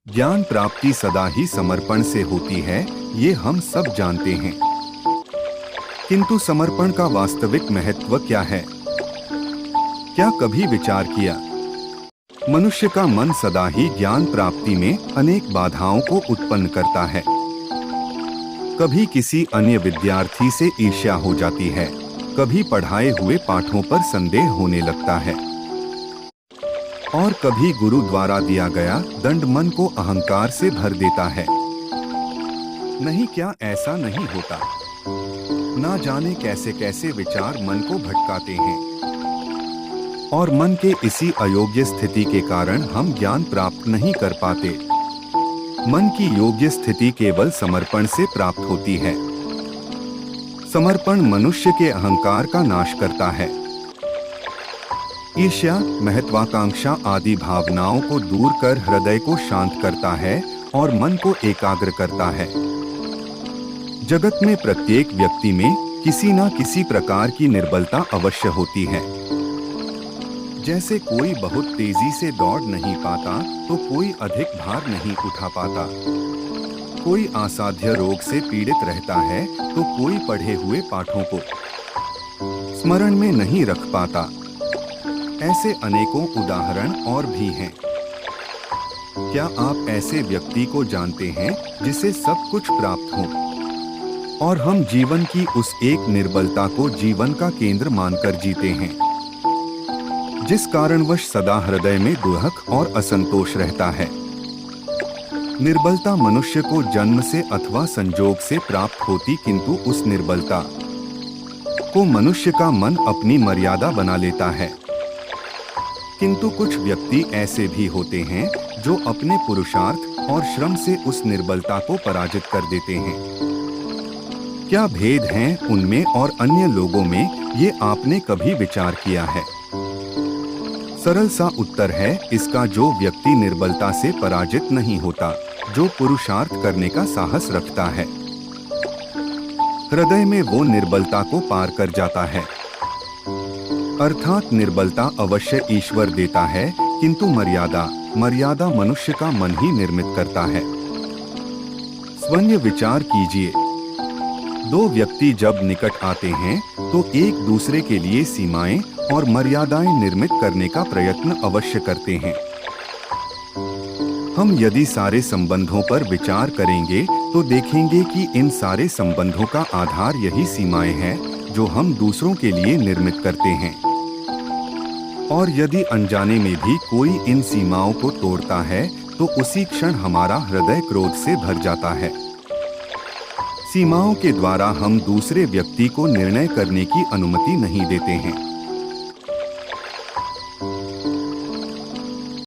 ज्ञान प्राप्ति सदा ही समर्पण से होती है, ये हम सब जानते हैं। किंतु समर्पण का वास्तविक महत्व क्या है? क्या कभी विचार किया? मनुष्य का मन सदा ही ज्ञान प्राप्ति में अनेक बाधाओं को उत्पन्न करता है। कभी किसी अन्य विद्यार्थी से ईर्ष्या हो जाती है, कभी पढ़ाए हुए पाठों पर संदेह होने लगता है, और कभी गुरु द्वारा दिया गया दंड मन को अहंकार से भर देता है। नहीं, क्या ऐसा नहीं होता? ना जाने कैसे कैसे विचार मन को भटकाते हैं, और मन के इसी अयोग्य स्थिति के कारण हम ज्ञान प्राप्त नहीं कर पाते। मन की योग्य स्थिति केवल समर्पण से प्राप्त होती है। समर्पण मनुष्य के अहंकार का नाश करता है। ईर्ष्या, महत्वाकांक्षा आदि भावनाओं को दूर कर हृदय को शांत करता है और मन को एकाग्र करता है। जगत में प्रत्येक व्यक्ति में किसी न किसी प्रकार की निर्बलता अवश्य होती है। जैसे कोई बहुत तेजी से दौड़ नहीं पाता, तो कोई अधिक भार नहीं उठा पाता। कोई असाध्य रोग से पीड़ित रहता है, तो कोई पढ़े हुए पाठों को स्मरण में नहीं रख पाता। ऐसे अनेकों उदाहरण और भी हैं। क्या आप ऐसे व्यक्ति को जानते हैं जिसे सब कुछ प्राप्त हो, और हम जीवन की उस एक निर्बलता को जीवन का केंद्र मानकर जीते हैं, जिस कारणवश सदा हृदय में दुख और असंतोष रहता है। निर्बलता मनुष्य को जन्म से अथवा संजोग से प्राप्त होती, किंतु उस निर्बलता को मनुष्य का मन अपनी मर्यादा बना लेता है। किंतु कुछ व्यक्ति ऐसे भी होते हैं जो अपने पुरुषार्थ और श्रम से उस निर्बलता को पराजित कर देते हैं। क्या भेद है उनमें और अन्य लोगों में, ये आपने कभी विचार किया है? सरल सा उत्तर है इसका, जो व्यक्ति निर्बलता से पराजित नहीं होता, जो पुरुषार्थ करने का साहस रखता है, हृदय में वो निर्बलता को पार कर जाता है। अर्थात निर्बलता अवश्य ईश्वर देता है, किंतु मर्यादा मनुष्य का मन ही निर्मित करता है। स्वयं विचार कीजिए, दो व्यक्ति जब निकट आते हैं तो एक दूसरे के लिए सीमाएं और मर्यादाएं निर्मित करने का प्रयत्न अवश्य करते हैं। हम यदि सारे संबंधों पर विचार करेंगे तो देखेंगे कि इन सारे संबंधों का आधार यही सीमाएं हैं जो हम दूसरों के लिए निर्मित करते हैं। और यदि अनजाने में भी कोई इन सीमाओं को तोड़ता है तो उसी क्षण हमारा हृदय क्रोध से भर जाता है। सीमाओं के द्वारा हम दूसरे व्यक्ति को निर्णय करने की अनुमति नहीं देते हैं।